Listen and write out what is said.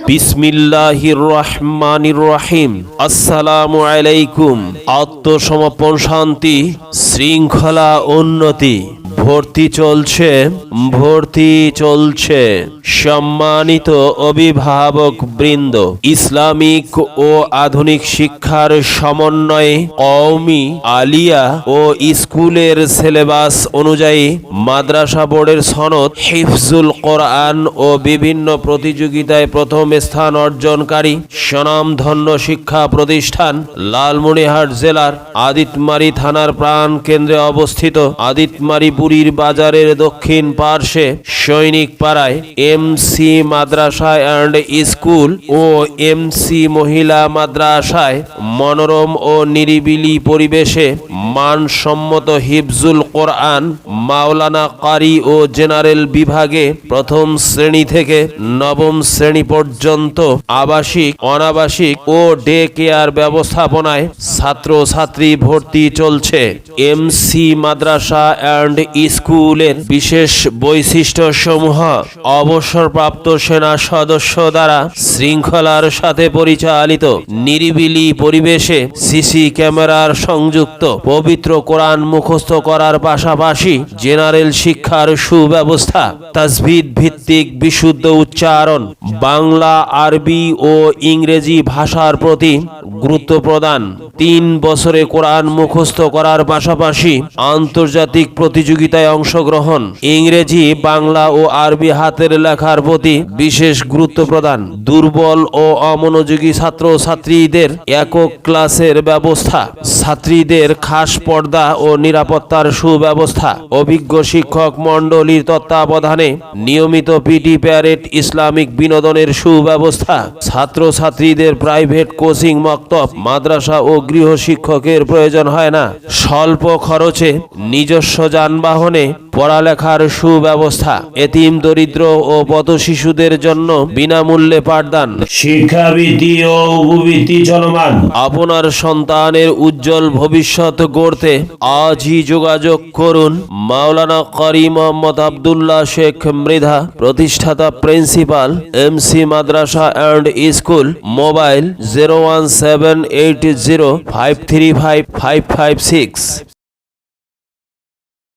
বিসমিল্লাহির রহমানির রহিম। আসসালামু আলাইকুম। আত্মসমর্পণ, শান্তি, শৃঙ্খলা, উন্নতি। ভর্তি চলছে। সম্মানিত অভিভাবক বৃন্দ, ইসলামিক ও আধুনিক শিক্ষার সমন্বয়ে কওমি, আলিয়া ও স্কুলের সিলেবাস অনুযায়ী মাদ্রাসা বোর্ডের সনদ, হিফজুল কোরআন ও বিভিন্ন প্রতিযোগিতায় প্রথম স্থান অর্জনকারী স্বনামধন্য শিক্ষা প্রতিষ্ঠান লালমনিরহাট জেলার আদিতমারী থানার প্রাণ কেন্দ্রে অবস্থিত আদিতমারী পুরীর বাজারের দক্ষিণ পার্শ্বে সৈনিক পাড়ায় এমসি মাদ্রাসা অ্যান্ড স্কুল ও এমসি মহিলা মাদ্রাসায় মনোরম ও নিরিবিলি পরিবেশে মানসম্মত হিফজুল কোরআন, মাওলানা কারি ও জেনারেল বিভাগে প্রথম শ্রেণী থেকে নবম শ্রেণী পর্যন্ত আবাসিক, অনাবাসিক ও ডে কেয়ার ব্যবস্থাপনায় ছাত্রছাত্রী ভর্তি চলছে। এমসি মাদ্রাসা অ্যান্ড স্কুলের বিশেষ বৈশিষ্ট্য সমূহ: অবসরপ্রাপ্ত সেনা সদস্য দ্বারা শৃঙ্খলার সাথে পরিচালিত নিরিবিলি পরিবেশে সিসি ক্যামেরার সংযুক্ত পবিত্র কোরআন মুখস্থ করার পাশাপাশি জেনারেল শিক্ষার সুব্যবস্থা, তাজভিদ ভিত্তিক বিশুদ্ধ উচ্চারণ, বাংলা, আরবি ও ইংরেজি ভাষার প্রতি গুরুত্ব প্রদান, 3 বছরে কোরআন মুখস্থ করার পাশাপাশি আন্তর্জাতিক প্রতিযোগিতায় অংশগ্রহণ, ইংরেজি, বাংলা ও আরবি হাতের লেখার প্রতি বিশেষ গুরুত্ব প্রদান, দুর্বল ও অমনোযোগী ছাত্রছাত্রীদের একক ক্লাসের ব্যবস্থা, ছাত্রীদের খাস পর্দা ও নিরাপত্তার সুব্যবস্থা, অভিজ্ঞ শিক্ষক মণ্ডলীর তত্ত্বাবধানে নিয়মিত পিটি প্যারেড, ইসলামিক বিনোদনের সুব্যবস্থা, ছাত্রছাত্রীদের প্রাইভেট কোচিং মক্তব, মাদ্রাসা ও গৃহ শিক্ষকের প্রয়োজন হয় না, স্বল্প খরচে নিজস্ব যানবাহনে পড়ালেখার সুব্যবস্থা, এতিম, দরিদ্র ও পথ শিশুদের জন্য বিনামূল্যে পাঠদান, শিক্ষাবৃত্তি ও উপবৃত্তি চলমান। আপনার সন্তানের উজ্জ্বল ভবিষ্যৎ গড়তে আজই যোগাযোগ করুন মাওলানা কারি মোহাম্মদ আব্দুল্লাহ শেখ মৃধা, প্রতিষ্ঠাতা, প্রিন্সিপাল, এমসি মাদ্রাসা অ্যান্ড স্কুল। মোবাইল 01780535556।